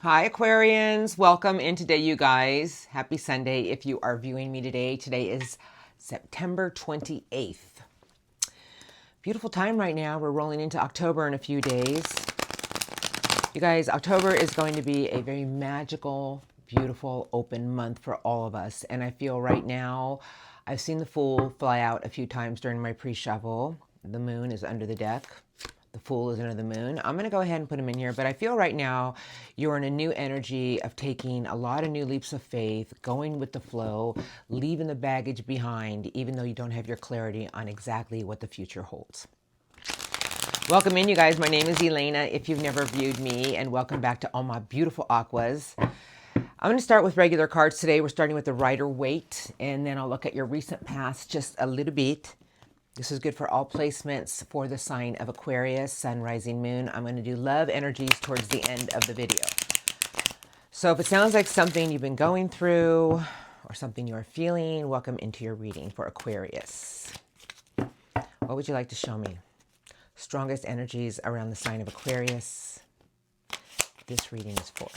Hi, Aquarians. Welcome in today, you guys. Happy Sunday if you are viewing me today. Today is September 28th. Beautiful time right now. We're rolling into October in a few days. You guys, October is going to be a very magical, beautiful, open month for all of us. And I feel right now, I've seen the Fool fly out a few times during my pre-shovel. The moon is under the deck. The Fool is under the moon. I'm going to go ahead and put him in here, but I feel right now you're in a new energy of taking a lot of new leaps of faith, going with the flow, leaving the baggage behind, even though you don't have your clarity on exactly what the future holds. Welcome in, you guys. My name is Elena, if you've never viewed me, and welcome back to all my beautiful Aquas. I'm going to start with regular cards today. We're starting with the Rider-Waite, and then I'll look at your recent past just a little bit. This is good for all placements for the sign of Aquarius, Sun, Rising, Moon. I'm going to do love energies towards the end of the video. So if it sounds like something you've been going through or something you're feeling, welcome into your reading for Aquarius. What would you like to show me? Strongest energies around the sign of Aquarius. This reading is for.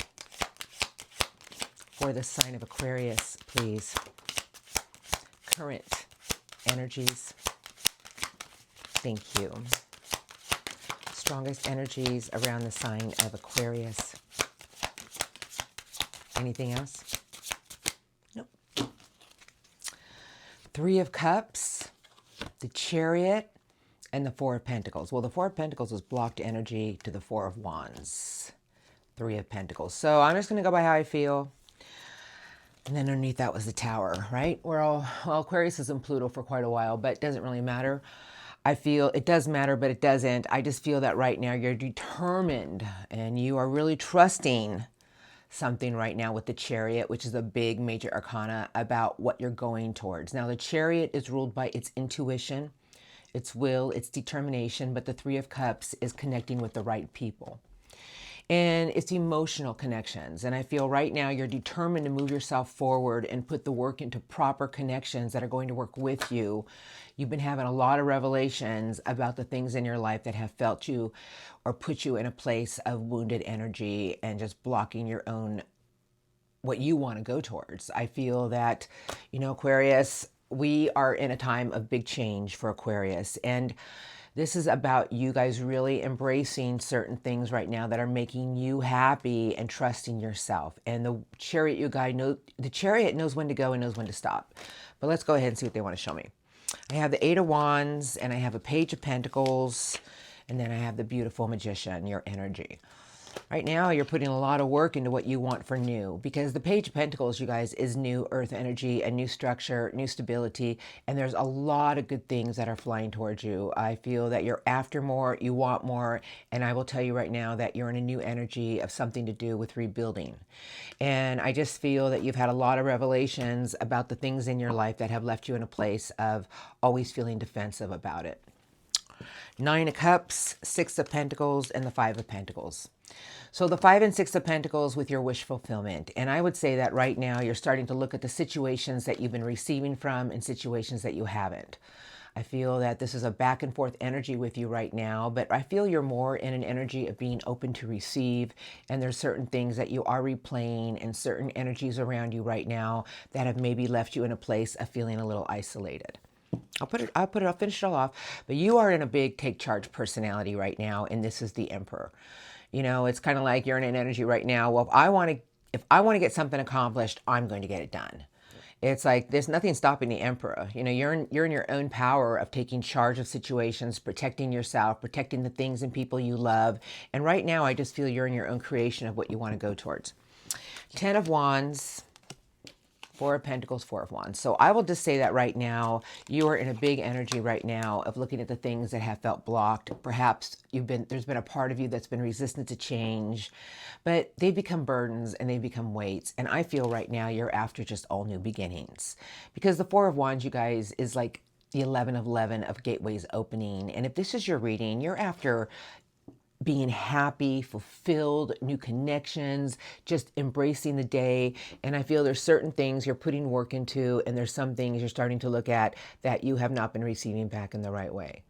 For the sign of Aquarius, please. Current energies. Thank you. Strongest energies around the sign of Aquarius. Anything else? Nope. Three of Cups, the Chariot, and the Four of Pentacles. Well, the Four of Pentacles is blocked energy to the Four of Wands. Three of Pentacles. So I'm just going to go by how I feel. And then underneath that was the Tower, right? Well, Aquarius is in Pluto for quite a while, but it doesn't really matter. I feel it does matter, but it doesn't. I just feel that right now you're determined and you are really trusting something right now with the Chariot, which is a big major arcana about what you're going towards. Now, the Chariot is ruled by its intuition, its will, its determination, but the Three of Cups is connecting with the right people. And it's emotional connections. And I feel right now you're determined to move yourself forward and put the work into proper connections that are going to work with you. You've been having a lot of revelations about the things in your life that have felt you or put you in a place of wounded energy and just blocking your own, what you want to go towards. I feel that, Aquarius, we are in a time of big change for Aquarius. And this is about you guys really embracing certain things right now that are making you happy and trusting yourself. And the Chariot, the Chariot knows when to go and knows when to stop. But let's go ahead and see what they want to show me. I have the Eight of Wands, and I have a Page of Pentacles, and then I have the beautiful Magician, your energy. Right now, you're putting a lot of work into what you want for new, because the Page of Pentacles, you guys, is new earth energy, a new structure, new stability, and there's a lot of good things that are flying towards you. I feel that you're after more, you want more, and I will tell you right now that you're in a new energy of something to do with rebuilding. And I just feel that you've had a lot of revelations about the things in your life that have left you in a place of always feeling defensive about it. Nine of Cups, Six of Pentacles, and the Five of Pentacles. So the Five and Six of Pentacles with your wish fulfillment. And I would say that right now you're starting to look at the situations that you've been receiving from and situations that you haven't. I feel that this is a back and forth energy with you right now, but I feel you're more in an energy of being open to receive. And there's certain things that you are replaying and certain energies around you right now that have maybe left you in a place of feeling a little isolated. I'll finish it all off. But you are in a big take charge personality right now, and this is the Emperor. It's kind of like you're in an energy right now. Well, if I want to get something accomplished, I'm going to get it done. It's like there's nothing stopping the Emperor. You're in your own power of taking charge of situations, protecting yourself, protecting the things and people you love. And right now, I just feel you're in your own creation of what you want to go towards. Ten of Wands. Four of Pentacles, Four of Wands. So I will just say that right now, you are in a big energy right now of looking at the things that have felt blocked. Perhaps there's been a part of you that's been resistant to change, but they become burdens and they become weights. And I feel right now you're after just all new beginnings. Because the Four of Wands, you guys, is like the 11 of 11 of gateways opening. And if this is your reading, you're after being happy, fulfilled, new connections, just embracing the day. And I feel there's certain things you're putting work into, and there's some things you're starting to look at that you have not been receiving back in the right way.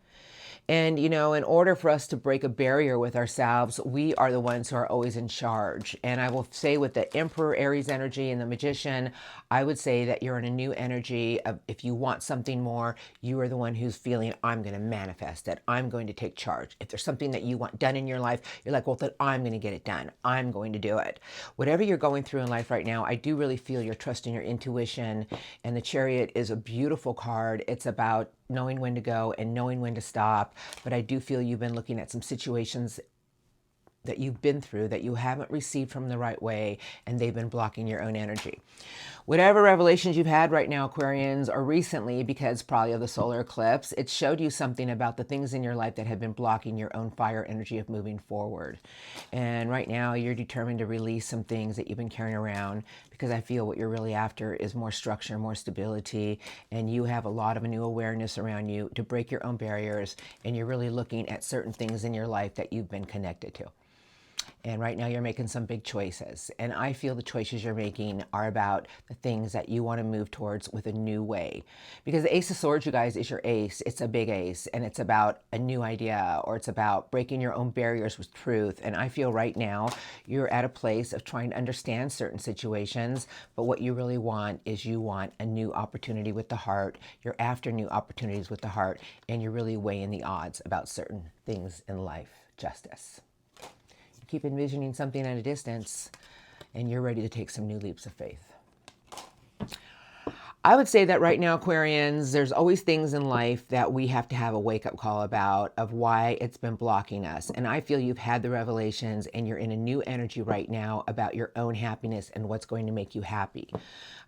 And, in order for us to break a barrier with ourselves, we are the ones who are always in charge. And I will say with the Emperor Aries energy and the Magician, I would say that you're in a new energy of, if you want something more, you are the one who's feeling, I'm going to manifest it. I'm going to take charge. If there's something that you want done in your life, you're like, well, then I'm going to get it done. I'm going to do it. Whatever you're going through in life right now, I do really feel you're trusting your intuition. And the Chariot is a beautiful card. It's about knowing when to go and knowing when to stop. But I do feel you've been looking at some situations that you've been through that you haven't received from the right way, and they've been blocking your own energy. Whatever revelations you've had right now, Aquarians, or recently, because probably of the solar eclipse, it showed you something about the things in your life that have been blocking your own fire energy of moving forward. And right now, you're determined to release some things that you've been carrying around, because I feel what you're really after is more structure, more stability, and you have a lot of a new awareness around you to break your own barriers, and you're really looking at certain things in your life that you've been connected to. And right now you're making some big choices. And I feel the choices you're making are about the things that you want to move towards with a new way. Because the Ace of Swords, you guys, is your ace. It's a big ace. And it's about a new idea, or it's about breaking your own barriers with truth. And I feel right now you're at a place of trying to understand certain situations. But what you really want is you want a new opportunity with the heart. You're after new opportunities with the heart. And you're really weighing the odds about certain things in life. Justice. Keep envisioning something at a distance, and you're ready to take some new leaps of faith. I would say that right now, Aquarians, there's always things in life that we have to have a wake-up call about of why it's been blocking us. And I feel you've had the revelations, and you're in a new energy right now about your own happiness and what's going to make you happy.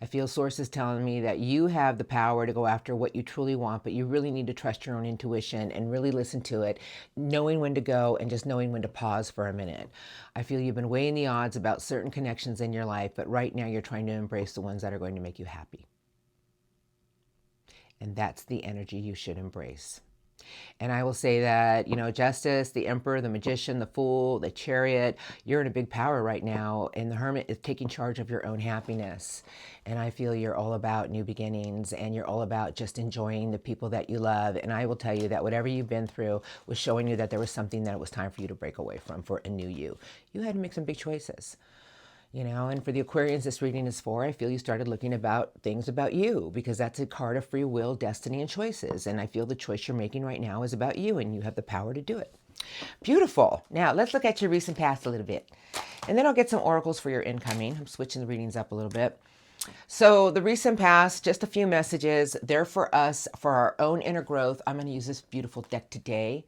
I feel sources telling me that you have the power to go after what you truly want, but you really need to trust your own intuition and really listen to it, knowing when to go and just knowing when to pause for a minute. I feel you've been weighing the odds about certain connections in your life, but right now you're trying to embrace the ones that are going to make you happy. And that's the energy you should embrace. And I will say that, Justice, the Emperor, the Magician, the Fool, the Chariot, you're in a big power right now. And the Hermit is taking charge of your own happiness. And I feel you're all about new beginnings, and you're all about just enjoying the people that you love. And I will tell you that whatever you've been through was showing you that there was something that it was time for you to break away from for a new you. You had to make some big choices. And for the Aquarians this reading is for, I feel you started looking about things about you, because that's a card of free will, destiny, and choices. And I feel the choice you're making right now is about you, and you have the power to do it. Beautiful. Now, let's look at your recent past a little bit. And then I'll get some oracles for your incoming. I'm switching the readings up a little bit. So the recent past, just a few messages. They're for us, for our own inner growth. I'm going to use this beautiful deck today.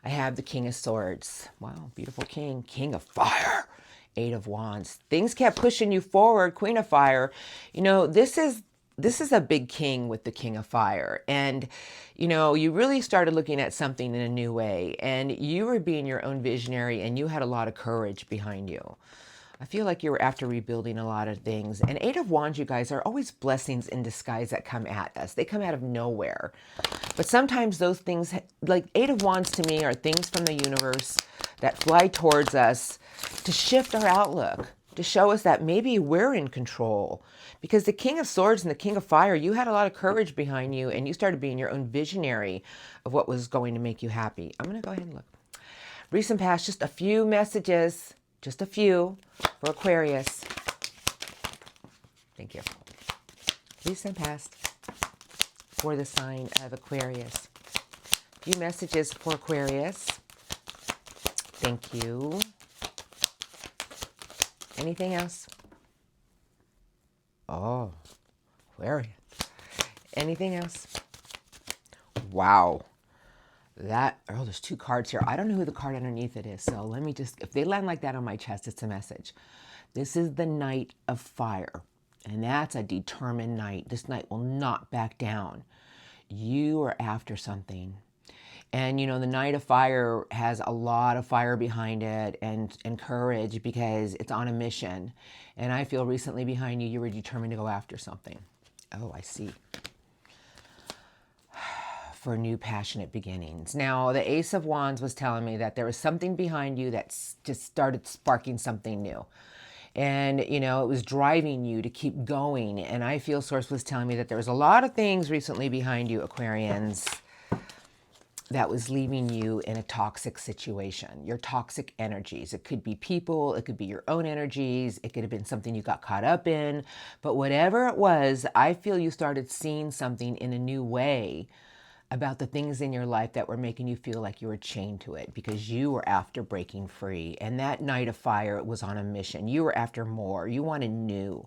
I have the King of Swords. Wow, beautiful king. King of Fire. Eight of Wands. Things kept pushing you forward. Queen of Fire. This is a big king with the King of Fire. And, you really started looking at something in a new way. And you were being your own visionary, and you had a lot of courage behind you. I feel like you were after rebuilding a lot of things. And Eight of Wands, you guys, are always blessings in disguise that come at us. They come out of nowhere. But sometimes those things, like Eight of Wands to me, are things from the universe that fly towards us to shift our outlook, to show us that maybe we're in control. Because the King of Swords and the King of Fire, you had a lot of courage behind you, and you started being your own visionary of what was going to make you happy. I'm going to go ahead and look. Recent past, just a few messages, just a few for Aquarius. Thank you. Recent past for the sign of Aquarius. A few messages for Aquarius. Thank you. Anything else? Oh, Aquarius. Anything else? Wow. There's two cards here. I don't know who the card underneath it is. So let me just, if they land like that on my chest, it's a message. This is the Knight of Fire. And that's a determined knight. This knight will not back down. You are after something. And, the Knight of Fire has a lot of fire behind it and courage, because it's on a mission. And I feel recently behind you, you were determined to go after something. Oh, I see. For new passionate beginnings. Now, the Ace of Wands was telling me that there was something behind you that just started sparking something new. And, it was driving you to keep going. And I feel Source was telling me that there was a lot of things recently behind you, Aquarians. that was leaving you in a toxic situation, your toxic energies. It could be people, it could be your own energies, it could have been something you got caught up in. But whatever it was, I feel you started seeing something in a new way about the things in your life that were making you feel like you were chained to it because you were after breaking free. And that night of fire, it was on a mission. You were after more. You wanted new.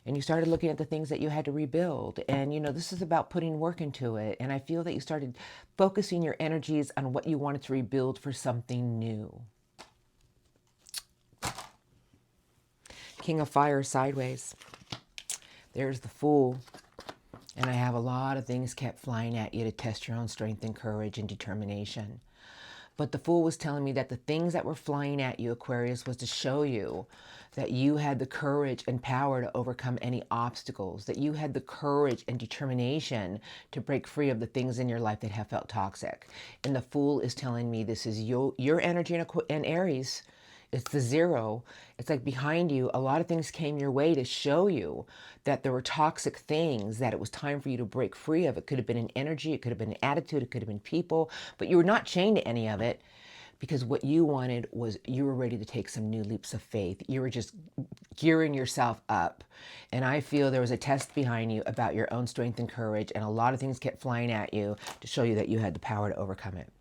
And you started looking at the things that you had to rebuild. And, you know, this is about putting work into it. And I feel that you started focusing your energies on what you wanted to rebuild for something new. King of Fire sideways. There's the Fool. And I have a lot of things kept flying at you to test your own strength and courage and determination. But the Fool was telling me that the things that were flying at you, Aquarius, was to show you that you had the courage and power to overcome any obstacles, that you had the courage and determination to break free of the things in your life that have felt toxic. And the Fool is telling me this is your energy in Aries. It's the 0. It's like behind you, a lot of things came your way to show you that there were toxic things that it was time for you to break free of. It could have been an energy, it could have been an attitude, it could have been people, but you were not chained to any of it because what you wanted was you were ready to take some new leaps of faith. You were just gearing yourself up. And I feel there was a test behind you about your own strength and courage, and a lot of things kept flying at you to show you that you had the power to overcome it.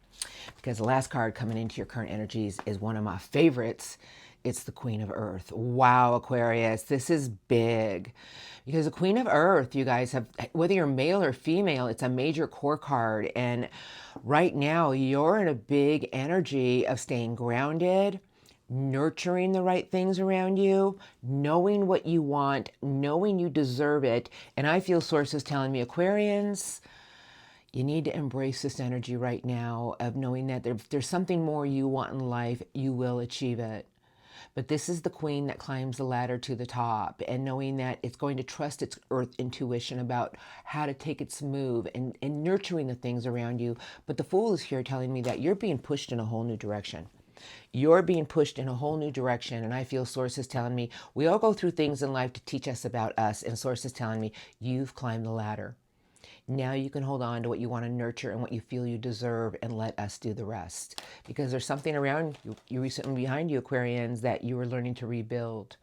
Because the last card coming into your current energies is one of my favorites. It's the Queen of Earth. Wow, Aquarius, this is big. Because the Queen of Earth, you guys have, whether you're male or female, it's a major core card. And right now, you're in a big energy of staying grounded, nurturing the right things around you, knowing what you want, knowing you deserve it. And I feel sources telling me, Aquarians, you need to embrace this energy right now of knowing that if there's something more you want in life, you will achieve it. But this is the queen that climbs the ladder to the top, and knowing that it's going to trust its earth intuition about how to take its move and nurturing the things around you. But the Fool is here telling me that you're being pushed in a whole new direction. You're being pushed in a whole new direction. And I feel sources telling me we all go through things in life to teach us about us. And sources telling me you've climbed the ladder. Now you can hold on to what you want to nurture and what you feel you deserve and let us do the rest. Because there's something around you recently behind you, Aquarians, that you were learning to rebuild.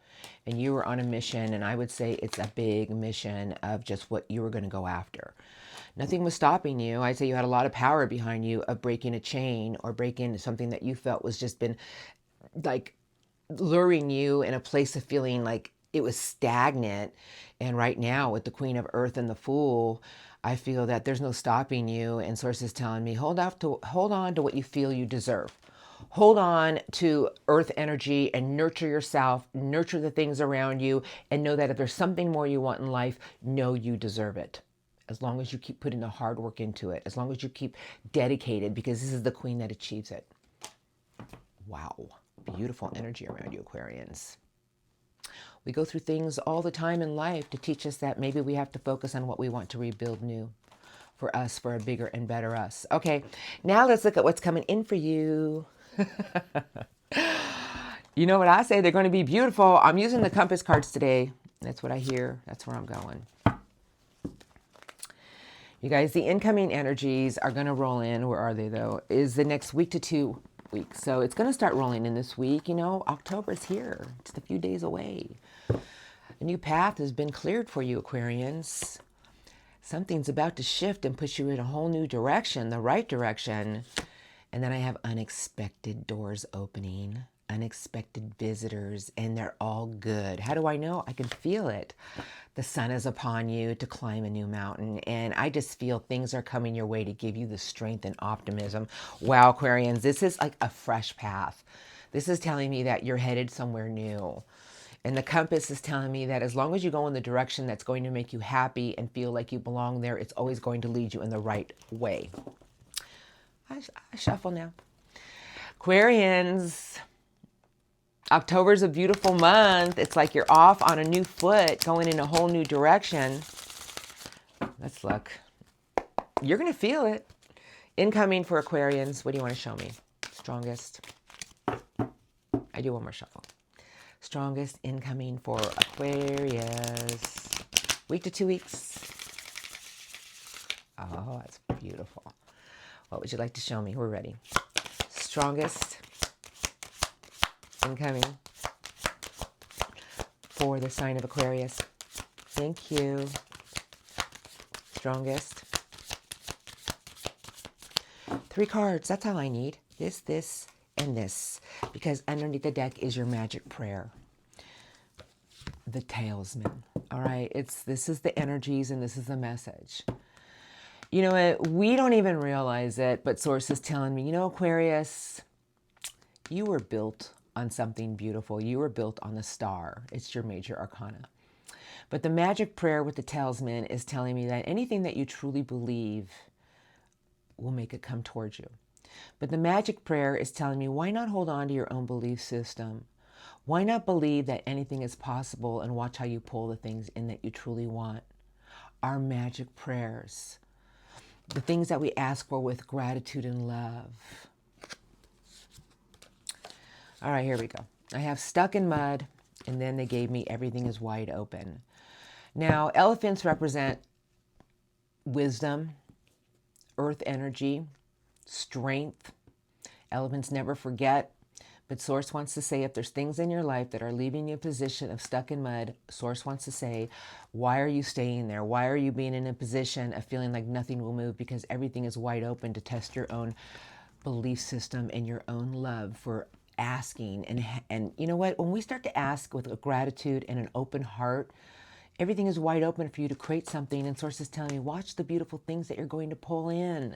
And you were on a mission, and I would say it's a big mission of just what you were going to go after. Nothing was stopping you. I'd say you had a lot of power behind you of breaking a chain or breaking something that you felt was just been like luring you in a place of feeling like it was stagnant. And right now with the Queen of Earth and the Fool, I feel that there's no stopping you, and sources telling me hold on to what you feel you deserve. Hold on to earth energy and nurture yourself, nurture the things around you, and know that if there's something more you want in life, know you deserve it. As long as you keep putting the hard work into it, as long as you keep dedicated, because this is the queen that achieves it. Wow, beautiful energy around you, Aquarians. We go through things all the time in life to teach us that maybe we have to focus on what we want to rebuild new for us, for a bigger and better us. Okay, now let's look at what's coming in for you. You know what I say? They're going to be beautiful. I'm using the compass cards today. That's what I hear. That's where I'm going. You guys, the incoming energies are going to roll in. Where are they, though? Is the next week to 2 weeks. So it's going to start rolling in this week. You know, October's here. It's a few days away. A new path has been cleared for you, Aquarians. Something's about to shift and push you in a whole new direction, the right direction. And then I have unexpected doors opening, unexpected visitors, and they're all good. How do I know? I can feel it. The sun is upon you to climb a new mountain, and I just feel things are coming your way to give you the strength and optimism. Wow, Aquarians, this is like a fresh path. This is telling me that you're headed somewhere new. And the compass is telling me that as long as you go in the direction that's going to make you happy and feel like you belong there, it's always going to lead you in the right way. I shuffle now. Aquarians, October's a beautiful month. It's like you're off on a new foot, going in a whole new direction. Let's look. You're going to feel it. Incoming for Aquarians. What do you want to show me? Strongest. I do one more shuffle. Strongest incoming for Aquarius. Week to 2 weeks. Oh, that's beautiful. What would you like to show me? We're ready. Strongest incoming for the sign of Aquarius. Thank you. Strongest. 3 cards. That's all I need. This, and this. Because underneath the deck is your magic prayer. The Talisman. All right. This is the energies and this is the message. You know what? We don't even realize it, but Source is telling me, you know, Aquarius, you were built on something beautiful. You were built on the star. It's your major arcana. But the magic prayer with the Talisman is telling me that anything that you truly believe will make it come towards you. But the magic prayer is telling me, why not hold on to your own belief system? Why not believe that anything is possible and watch how you pull the things in that you truly want? Our magic prayers. The things that we ask for with gratitude and love. All right, here we go. I have stuck in mud, and then they gave me everything is wide open. Now, elephants represent wisdom, earth energy, strength. Elephants never forget. But Source wants to say, if there's things in your life that are leaving you in a position of stuck in mud, Source wants to say, why are you staying there? Why are you being in a position of feeling like nothing will move? Because everything is wide open to test your own belief system and your own love for asking. And you know what? When we start to ask with a gratitude and an open heart, everything is wide open for you to create something. And Source is telling me, watch the beautiful things that you're going to pull in.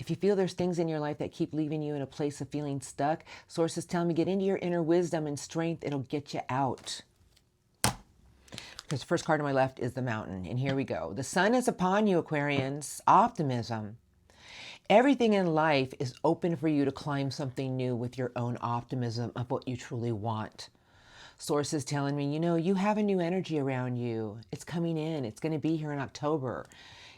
If you feel there's things in your life that keep leaving you in a place of feeling stuck, Source is telling me, get into your inner wisdom and strength. It'll get you out. Because the first card on my left is the Mountain. And here we go. The sun is upon you, Aquarians. Optimism. Everything in life is open for you to climb something new with your own optimism of what you truly want. Source is telling me, you know, you have a new energy around you. It's coming in. It's going to be here in October.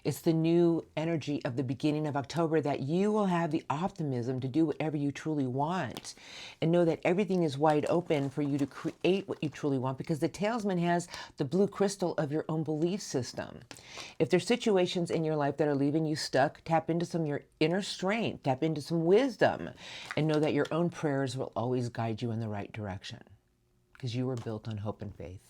It's the new energy of the beginning of October that you will have the optimism to do whatever you truly want. And know that everything is wide open for you to create what you truly want, because the Talisman has the blue crystal of your own belief system. If there's situations in your life that are leaving you stuck, tap into some of your inner strength, tap into some wisdom, and know that your own prayers will always guide you in the right direction. Because you were built on hope and faith.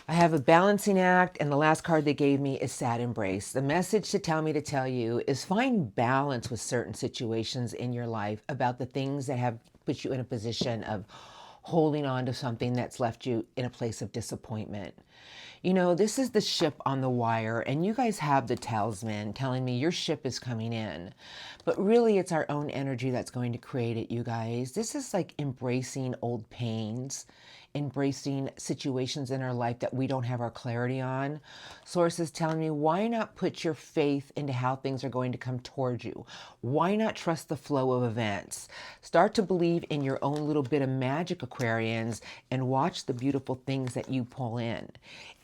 I have a balancing act, and the last card they gave me is Sad Embrace. The message to tell me to tell you is find balance with certain situations in your life about the things that have put you in a position of holding on to something that's left you in a place of disappointment. You know, this is the ship on the wire, and you guys have the Talisman telling me your ship is coming in. But really, it's our own energy that's going to create it, you guys. This is like embracing old pains, embracing situations in our life that we don't have our clarity on. Source is telling me, why not put your faith into how things are going to come towards you? Why not trust the flow of events? Start to believe in your own little bit of magic, Aquarians, and watch the beautiful things that you pull in.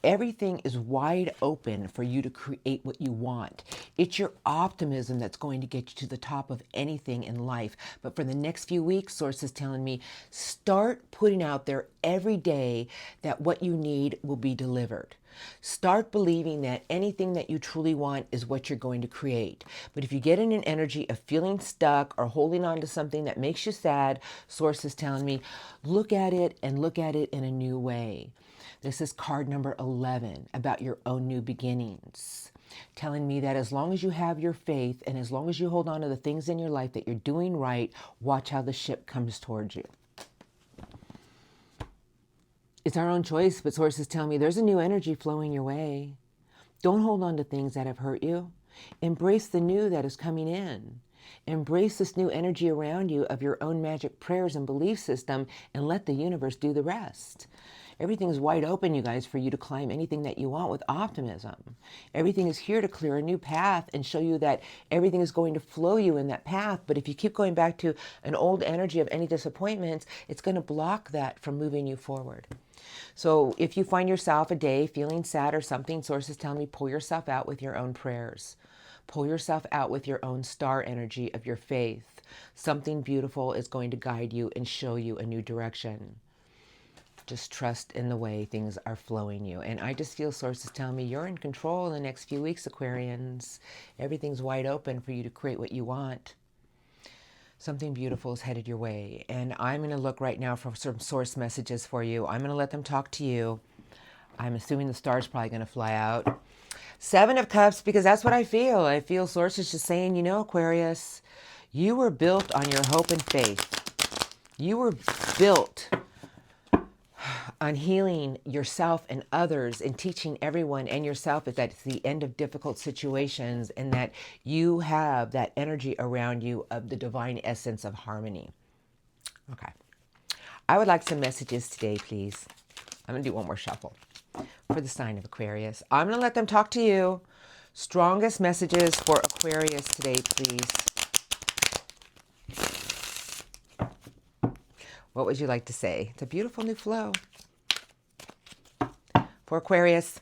Everything is wide open for you to create what you want. It's your optimism that's going to get you to the top of anything in life. But for the next few weeks, Source is telling me, start putting out there every day that what you need will be delivered. Start believing that anything that you truly want is what you're going to create. But if you get in an energy of feeling stuck or holding on to something that makes you sad, Source is telling me, look at it and look at it in a new way. This is card number 11, about your own new beginnings. Telling me that as long as you have your faith and as long as you hold on to the things in your life that you're doing right, watch how the ship comes towards you. It's our own choice, but Source is telling me there's a new energy flowing your way. Don't hold on to things that have hurt you. Embrace the new that is coming in. Embrace this new energy around you of your own magic prayers and belief system, and let the universe do the rest. Everything is wide open, you guys, for you to climb anything that you want with optimism. Everything is here to clear a new path and show you that everything is going to flow you in that path. But if you keep going back to an old energy of any disappointments, it's going to block that from moving you forward. So if you find yourself a day feeling sad or something, Source is telling me, pull yourself out with your own prayers. Pull yourself out with your own star energy of your faith. Something beautiful is going to guide you and show you a new direction. Just trust in the way things are flowing you. And I just feel sources telling me you're in control in the next few weeks, Aquarians. Everything's wide open for you to create what you want. Something beautiful is headed your way. And I'm going to look right now for some source messages for you. I'm going to let them talk to you. I'm assuming the star's probably going to fly out. 7 of Cups, because that's what I feel. I feel sources just saying, you know, Aquarius, you were built on your hope and faith. You were built on healing yourself and others and teaching everyone and yourself that it's the end of difficult situations and that you have that energy around you of the divine essence of harmony. Okay. I would like some messages today, please. I'm going to do one more shuffle for the sign of Aquarius. I'm going to let them talk to you. Strongest messages for Aquarius today, please. What would you like to say? It's a beautiful new flow. For Aquarius,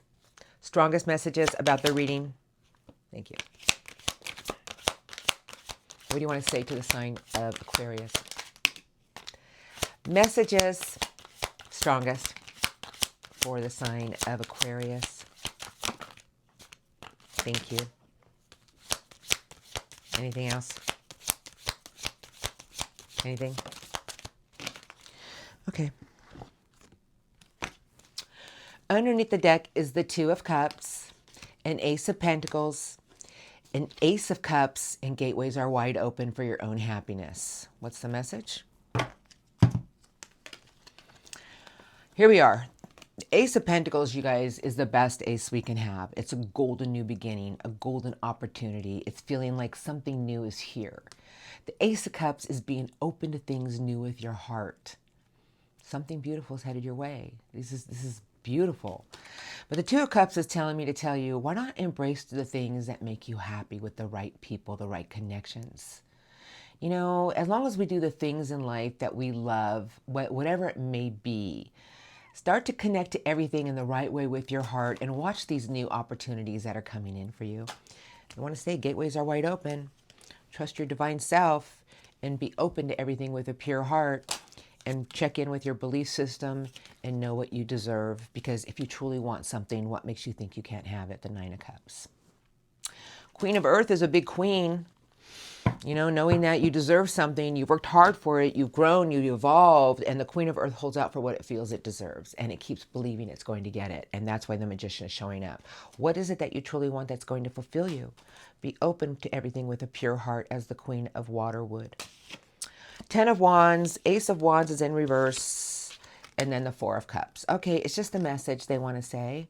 strongest messages about the reading. Thank you. What do you want to say to the sign of Aquarius? Messages, strongest for the sign of Aquarius. Thank you. Anything else? Anything? Okay. Underneath the deck is the 2 of Cups, an Ace of Pentacles, an Ace of Cups, and gateways are wide open for your own happiness. What's the message? Here we are. Ace of Pentacles, you guys, is the best ace we can have. It's a golden new beginning, a golden opportunity. It's feeling like something new is here. The Ace of Cups is being open to things new with your heart. Something beautiful is headed your way. This is beautiful. But the 2 of Cups is telling me to tell you, why not embrace the things that make you happy with the right people, the right connections? You know, as long as we do the things in life that we love, whatever it may be, start to connect to everything in the right way with your heart and watch these new opportunities that are coming in for you. I want to say gateways are wide open. Trust your divine self and be open to everything with a pure heart. And check in with your belief system and know what you deserve. Because if you truly want something, what makes you think you can't have it? The 9 of Cups. Queen of Earth is a big queen. You know, knowing that you deserve something, you've worked hard for it, you've grown, you've evolved, and the Queen of Earth holds out for what it feels it deserves. And it keeps believing it's going to get it. And that's why the Magician is showing up. What is it that you truly want that's going to fulfill you? Be open to everything with a pure heart as the Queen of Water would. 10 of Wands, Ace of Wands is in reverse, and then the 4 of Cups. Okay, it's just a message they want to say.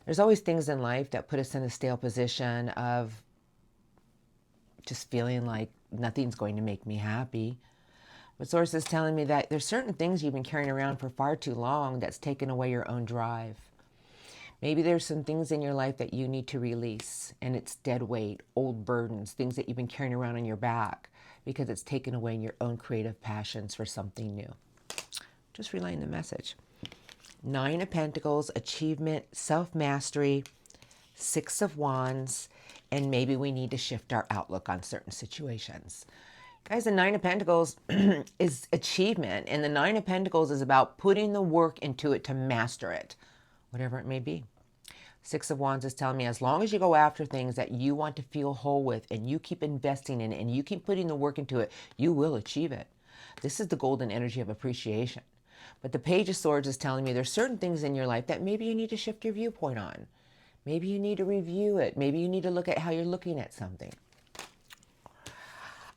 There's always things in life that put us in a stale position of just feeling like nothing's going to make me happy. But Source is telling me that there's certain things you've been carrying around for far too long that's taken away your own drive. Maybe there's some things in your life that you need to release, and it's dead weight, old burdens, things that you've been carrying around on your back, because it's taken away your own creative passions for something new. Just relaying the message. 9 of Pentacles, achievement, self-mastery, 6 of Wands, and maybe we need to shift our outlook on certain situations. Guys, the 9 of Pentacles is achievement, and the 9 of Pentacles is about putting the work into it to master it, whatever it may be. 6 of Wands is telling me as long as you go after things that you want to feel whole with and you keep investing in it and you keep putting the work into it, you will achieve it. This is the golden energy of appreciation. But the Page of Swords is telling me there's certain things in your life that maybe you need to shift your viewpoint on. Maybe you need to review it. Maybe you need to look at how you're looking at something.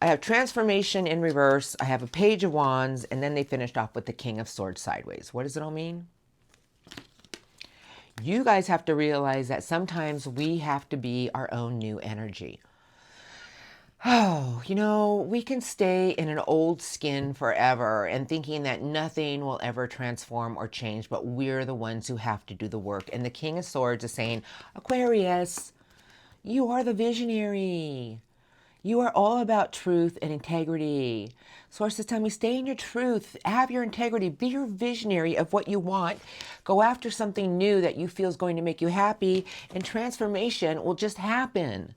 I have transformation in reverse. I have a Page of Wands, and then they finished off with the King of Swords sideways. What does it all mean? You guys have to realize that sometimes we have to be our own new energy. Oh, you know, we can stay in an old skin forever and thinking that nothing will ever transform or change, but we're the ones who have to do the work. And the King of Swords is saying, Aquarius, you are the visionary. You are all about truth and integrity. Sources tell me, stay in your truth, have your integrity, be your visionary of what you want. Go after something new that you feel is going to make you happy, and transformation will just happen.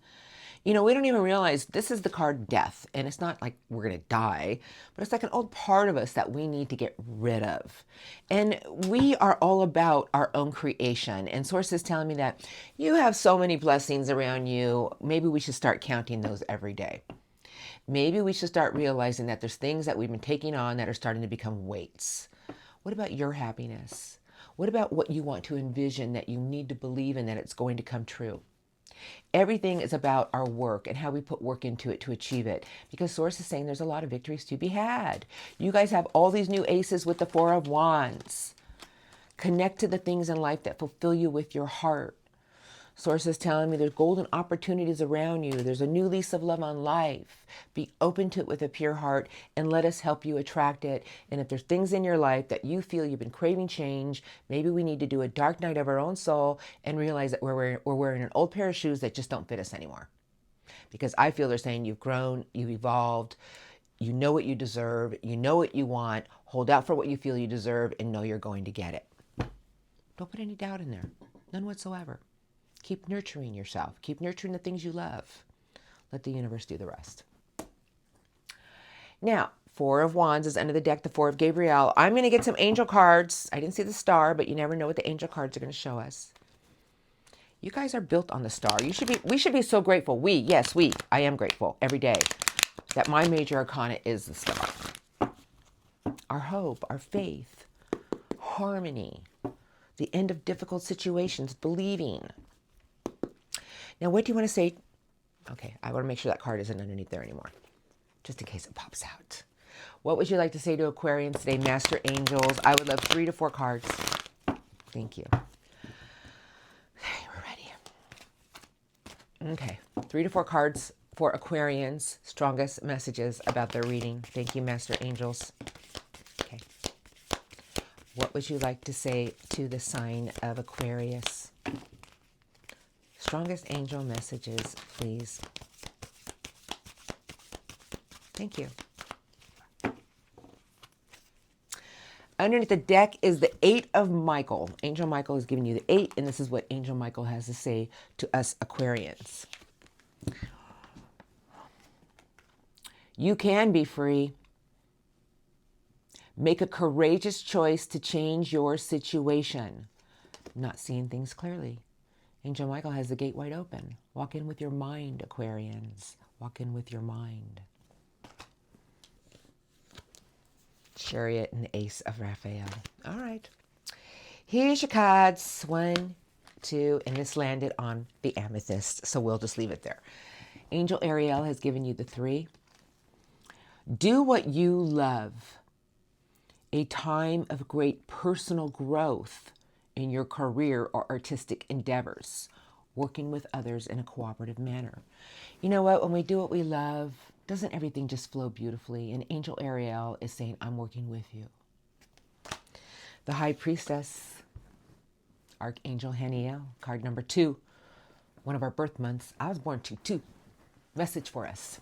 You know, we don't even realize this is the card death. And it's not like we're going to die, but it's like an old part of us that we need to get rid of. And we are all about our own creation. And Source is telling me that you have so many blessings around you. Maybe we should start counting those every day. Maybe we should start realizing that there's things that we've been taking on that are starting to become weights. What about your happiness? What about what you want to envision that you need to believe in that it's going to come true? Everything is about our work and how we put work into it to achieve it. Because Source is saying there's a lot of victories to be had. You guys have all these new aces with the Four of Wands. Connect to the things in life that fulfill you with your heart. Source is telling me there's golden opportunities around you. There's a new lease of love on life. Be open to it with a pure heart and let us help you attract it. And if there's things in your life that you feel you've been craving change, maybe we need to do a dark night of our own soul and realize that we're wearing an old pair of shoes that just don't fit us anymore. Because I feel they're saying you've grown, you've evolved, you know what you deserve, you know what you want, hold out for what you feel you deserve, and know you're going to get it. Don't put any doubt in there. None whatsoever. Keep nurturing yourself. Keep nurturing the things you love. Let the universe do the rest. Now, Four of Wands is under the deck, the Four of Gabriel. I'm going to get some angel cards. I didn't see the star, but you never know what the angel cards are going to show us. You guys are built on the star. We should be so grateful. I am grateful every day that my major arcana is the star. Our hope, our faith, harmony, the end of difficult situations, believing. Now, what do you want to say? Okay, I want to make sure that card isn't underneath there anymore, just in case it pops out. What would you like to say to Aquarians today, Master Angels? I would love 3 to 4 cards. Thank you. Okay, we're ready. Okay, 3 to 4 cards for Aquarians. Strongest messages about their reading. Thank you, Master Angels. Okay. What would you like to say to the sign of Aquarius? Strongest angel messages, please. Thank you. Underneath the deck is the 8 of Michael. Angel Michael is giving you the 8, and this is what Angel Michael has to say to us Aquarians. You can be free. Make a courageous choice to change your situation. Not seeing things clearly. Angel Michael has the gate wide open. Walk in with your mind, Aquarians. Walk in with your mind. Chariot and the Ace of Raphael. All right. Here's your cards. 1, 2, and this landed on the amethyst, so we'll just leave it there. Angel Ariel has given you the 3. Do what you love. A time of great personal growth in your career or artistic endeavors, working with others in a cooperative manner. You know what? When we do what we love, doesn't everything just flow beautifully? And Angel Ariel is saying, I'm working with you. The High Priestess, Archangel Haniel, card number 2, one of our birth months. I was born 2/2. Message for us.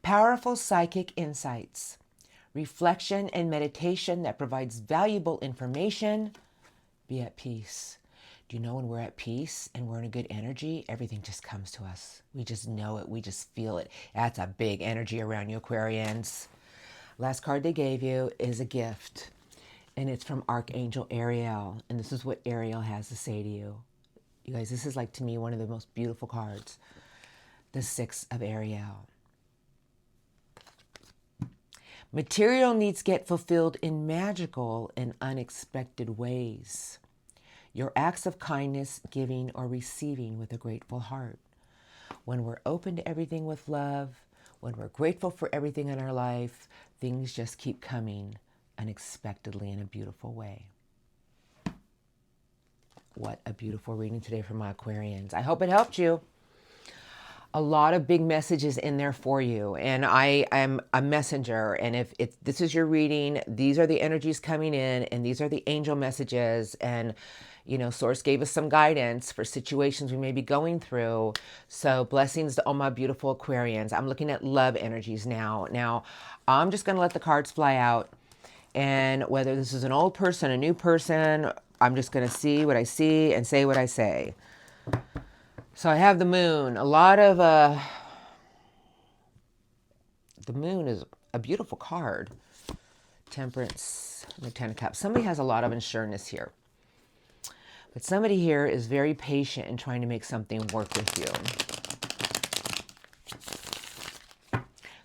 Powerful psychic insights, reflection and meditation that provides valuable information. Be at peace. Do you know when we're at peace and we're in a good energy, everything just comes to us. We just know it. We just feel it. That's a big energy around you, Aquarians. Last card they gave you is a gift, and it's from Archangel Ariel. And this is what Ariel has to say to you. You guys, this is like, to me, one of the most beautiful cards. The 6 of Ariel. Material needs get fulfilled in magical and unexpected ways. Your acts of kindness, giving, or receiving with a grateful heart. When we're open to everything with love, when we're grateful for everything in our life, things just keep coming unexpectedly in a beautiful way. What a beautiful reading today from my Aquarians. I hope it helped you. A lot of big messages in there for you. And I am a messenger. And if this is your reading, these are the energies coming in, and these are the angel messages. And, you know, Source gave us some guidance for situations we may be going through. So blessings to all my beautiful Aquarians. I'm looking at love energies now. Now, I'm just going to let the cards fly out. And whether this is an old person, a new person, I'm just going to see what I see and say what I say. So I have the moon. A lot of, the moon is a beautiful card. Temperance, the Ten of Cups. Somebody has a lot of insureness here. But somebody here is very patient in trying to make something work with you.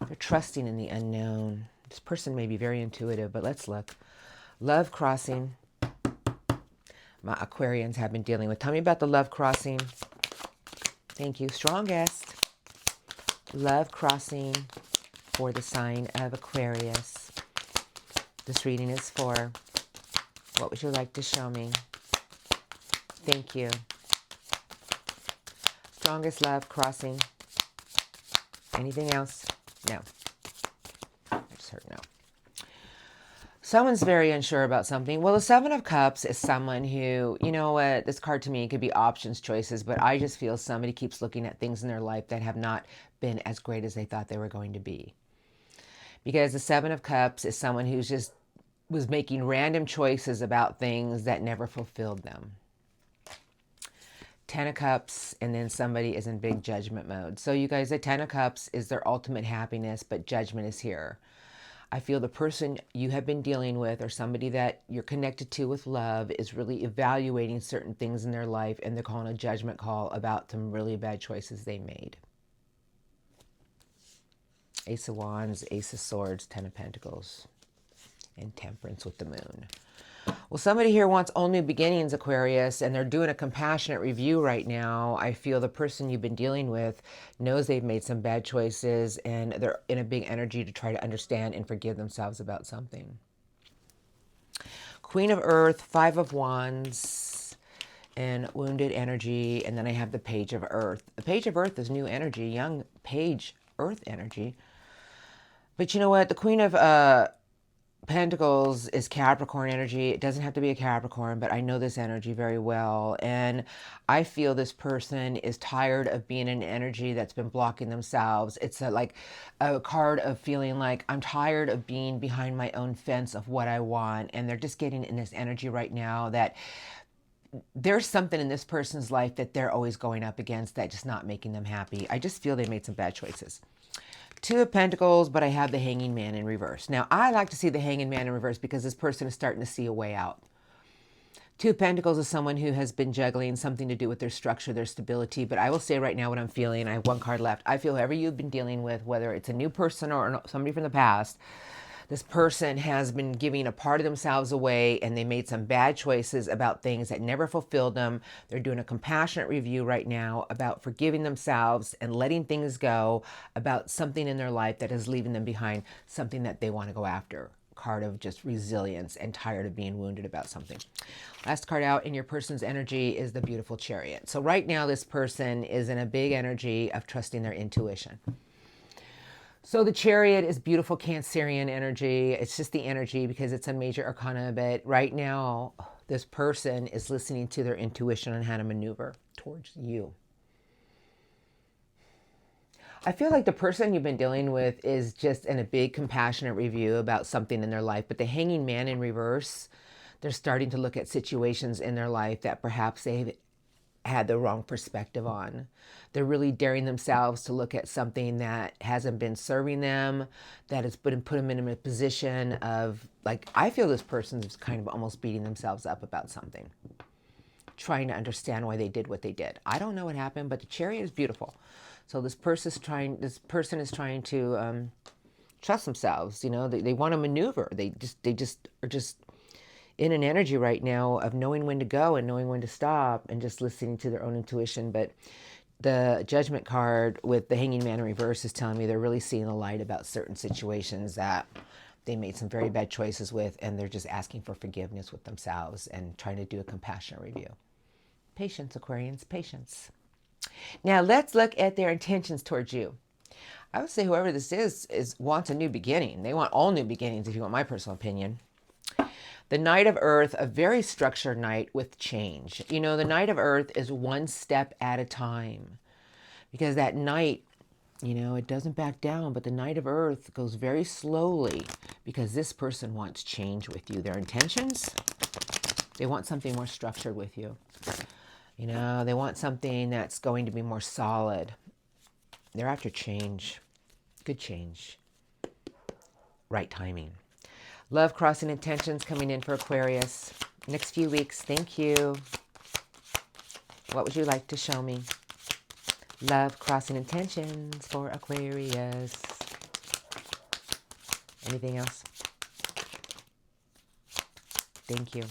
They're trusting in the unknown. This person may be very intuitive, but let's look. Love crossing. My Aquarians have been dealing with. Tell me about the love crossing. Thank you. Strongest. Love crossing for the sign of Aquarius. This reading is for, what would you like to show me? Thank you. Strongest love crossing. Anything else? No. I just heard no. Someone's very unsure about something. Well, the Seven of Cups is someone who, you know what, this card to me could be options, choices, but I just feel somebody keeps looking at things in their life that have not been as great as they thought they were going to be. Because the Seven of Cups is someone who's just was making random choices about things that never fulfilled them. Ten of Cups, and then somebody is in big judgment mode. So you guys, the Ten of Cups is their ultimate happiness, but judgment is here. I feel the person you have been dealing with or somebody that you're connected to with love is really evaluating certain things in their life, and they're calling a judgment call about some really bad choices they made. Ace of Wands, Ace of Swords, Ten of Pentacles, and Temperance with the moon. Well, somebody here wants all new beginnings, Aquarius, and they're doing a compassionate review right now. I feel the person you've been dealing with knows they've made some bad choices, and they're in a big energy to try to understand and forgive themselves about something. Queen of Earth, Five of Wands, and wounded energy, and then I have the Page of Earth. The Page of Earth is new energy, young Page Earth energy. But you know what? The Queen of Pentacles is Capricorn energy. It doesn't have to be a Capricorn, but I know this energy very well. And I feel this person is tired of being in an energy that's been blocking themselves. It's like a card of feeling like I'm tired of being behind my own fence of what I want. And they're just getting in this energy right now that there's something in this person's life that they're always going up against that's just not making them happy. I just feel they made some bad choices. Two of Pentacles, but I have the Hanging Man in reverse. Now, I like to see the Hanging Man in reverse because this person is starting to see a way out. Two of Pentacles is someone who has been juggling something to do with their structure, their stability. But I will say right now what I'm feeling. I have one card left. I feel whoever you've been dealing with, whether it's a new person or somebody from the past, this person has been giving a part of themselves away, and they made some bad choices about things that never fulfilled them. They're doing a compassionate review right now about forgiving themselves and letting things go about something in their life that is leaving them behind, something that they want to go after. Card of just resilience and tired of being wounded about something. Last card out in your person's energy is the beautiful Chariot. So right now this person is in a big energy of trusting their intuition. So the Chariot is beautiful Cancerian energy. It's just the energy because it's a major arcana, but right now this person is listening to their intuition on how to maneuver towards you. I feel like the person you've been dealing with is just in a big compassionate review about something in their life, but the Hanging Man in reverse, they're starting to look at situations in their life that perhaps they've had the wrong perspective on. They're really daring themselves to look at something that hasn't been serving them, that has put them in a position of, like, I feel this person's kind of almost beating themselves up about something, trying to understand why they did what they did. I don't know what happened, but the Chariot is beautiful. So this person is trying to trust themselves. You know, they want to maneuver. They just are just in an energy right now of knowing when to go and knowing when to stop and just listening to their own intuition. But the Judgment card with the Hanging Man in reverse is telling me they're really seeing the light about certain situations that they made some very bad choices with, and they're just asking for forgiveness with themselves and trying to do a compassionate review. Patience, Aquarians, patience. Now let's look at their intentions towards you. I would say whoever this is wants a new beginning. They want all new beginnings, if you want my personal opinion. The Knight of Earth, a very structured knight with change. You know, the Knight of Earth is one step at a time. Because that knight, you know, it doesn't back down, but the Knight of Earth goes very slowly because this person wants change with you. Their intentions, they want something more structured with you. You know, they want something that's going to be more solid. They're after change. Good change. Right timing. Love, crossing intentions coming in for Aquarius. Next few weeks. Thank you. What would you like to show me? Love, crossing intentions for Aquarius. Anything else? Thank you.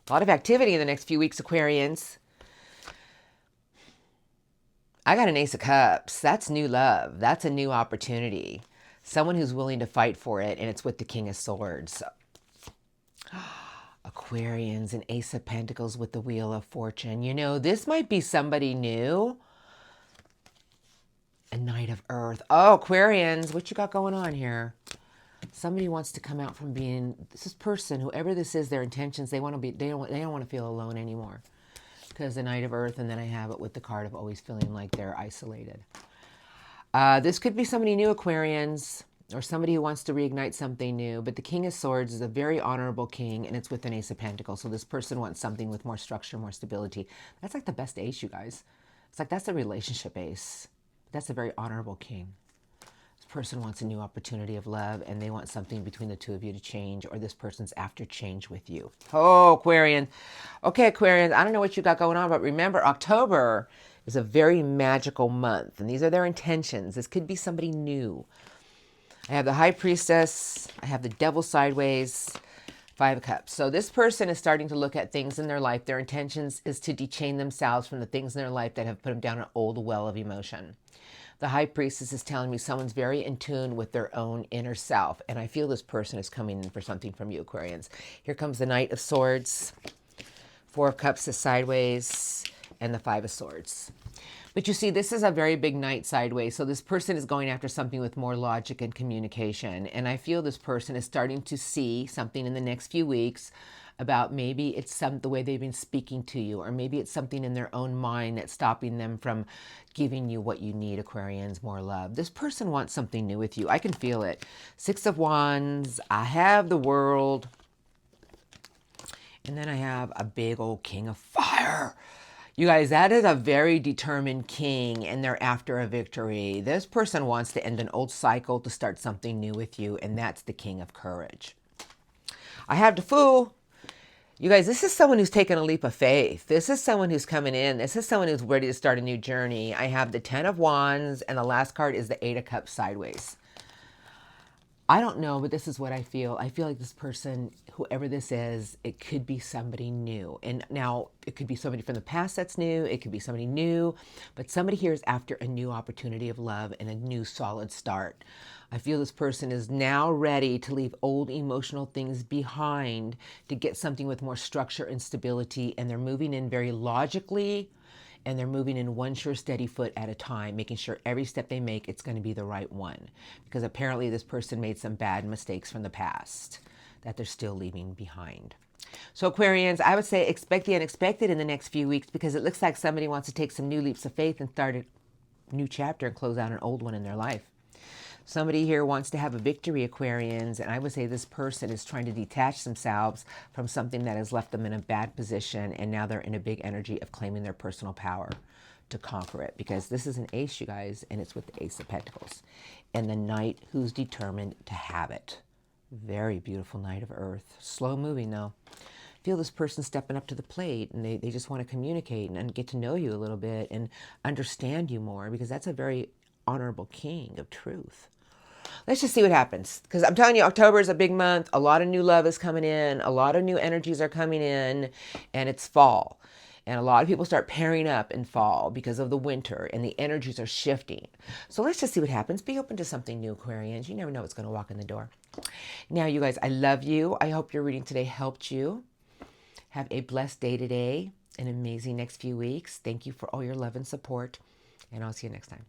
A lot of activity in the next few weeks, Aquarians. I got an Ace of Cups. That's new love. That's a new opportunity. Someone who's willing to fight for it, and it's with the King of Swords. Aquarians and Ace of Pentacles with the Wheel of Fortune. You know, this might be somebody new. A Knight of Earth. Oh, Aquarians, what you got going on here? Somebody wants to come out from being this person, whoever this is, their intentions. They want to be. They don't want to feel alone anymore. Because the Knight of Earth, and then I have it with the card of always feeling like they're isolated. This could be somebody new, Aquarians, or somebody who wants to reignite something new. But the King of Swords is a very honorable king, and it's with an Ace of Pentacles. So this person wants something with more structure, more stability. That's like the best ace, you guys. It's like that's a relationship ace. That's a very honorable king. This person wants a new opportunity of love, and they want something between the two of you to change, or this person's after change with you. Oh, Aquarian. Okay, Aquarians, I don't know what you got going on, but remember, October is a very magical month, and these are their intentions. This could be somebody new. I have the High Priestess. I have the Devil sideways. Five of Cups. So this person is starting to look at things in their life. Their intentions is to dechain themselves from the things in their life that have put them down an old well of emotion. The High Priestess is telling me someone's very in tune with their own inner self. And I feel this person is coming in for something from you, Aquarians. Here comes the Knight of Swords. Four of Cups is sideways. And the Five of Swords. But you see, this is a very big Knight sideways. So this person is going after something with more logic and communication. And I feel this person is starting to see something in the next few weeks about maybe it's the way they've been speaking to you, or maybe it's something in their own mind that's stopping them from giving you what you need, Aquarians, more love. This person wants something new with you. I can feel it. Six of Wands. I have the World. And then I have a big old King of Fire. You guys, that is a very determined king, and they're after a victory. This person wants to end an old cycle to start something new with you, and that's the King of Courage. I have the Fool. You guys, this is someone who's taken a leap of faith. This is someone who's coming in. This is someone who's ready to start a new journey. I have the Ten of Wands, and the last card is the Eight of Cups sideways. I don't know, but this is what I feel. I feel like this person, whoever this is, it could be somebody new. And now it could be somebody from the past that's new. It could be somebody new, but somebody here is after a new opportunity of love and a new solid start. I feel this person is now ready to leave old emotional things behind to get something with more structure and stability. And they're moving in very logically, and they're moving in one sure steady foot at a time, making sure every step they make, it's going to be the right one. Because apparently this person made some bad mistakes from the past that they're still leaving behind. So Aquarians, I would say expect the unexpected in the next few weeks, because it looks like somebody wants to take some new leaps of faith and start a new chapter and close out an old one in their life. Somebody here wants to have a victory, Aquarians, and I would say this person is trying to detach themselves from something that has left them in a bad position, and now they're in a big energy of claiming their personal power to conquer it, because this is an ace, you guys, and it's with the Ace of Pentacles. And the Knight who's determined to have it. Very beautiful Knight of Earth. Slow moving, though. Feel this person stepping up to the plate, and they just want to communicate and get to know you a little bit and understand you more, because that's a very honorable king of truth. Let's just see what happens, because I'm telling you, October is a big month. A lot of new love is coming in. A lot of new energies are coming in, and it's fall. And a lot of people start pairing up in fall because of the winter, and the energies are shifting. So let's just see what happens. Be open to something new, Aquarians. You never know what's going to walk in the door. Now, you guys, I love you. I hope your reading today helped you. Have a blessed day today, an amazing next few weeks. Thank you for all your love and support, and I'll see you next time.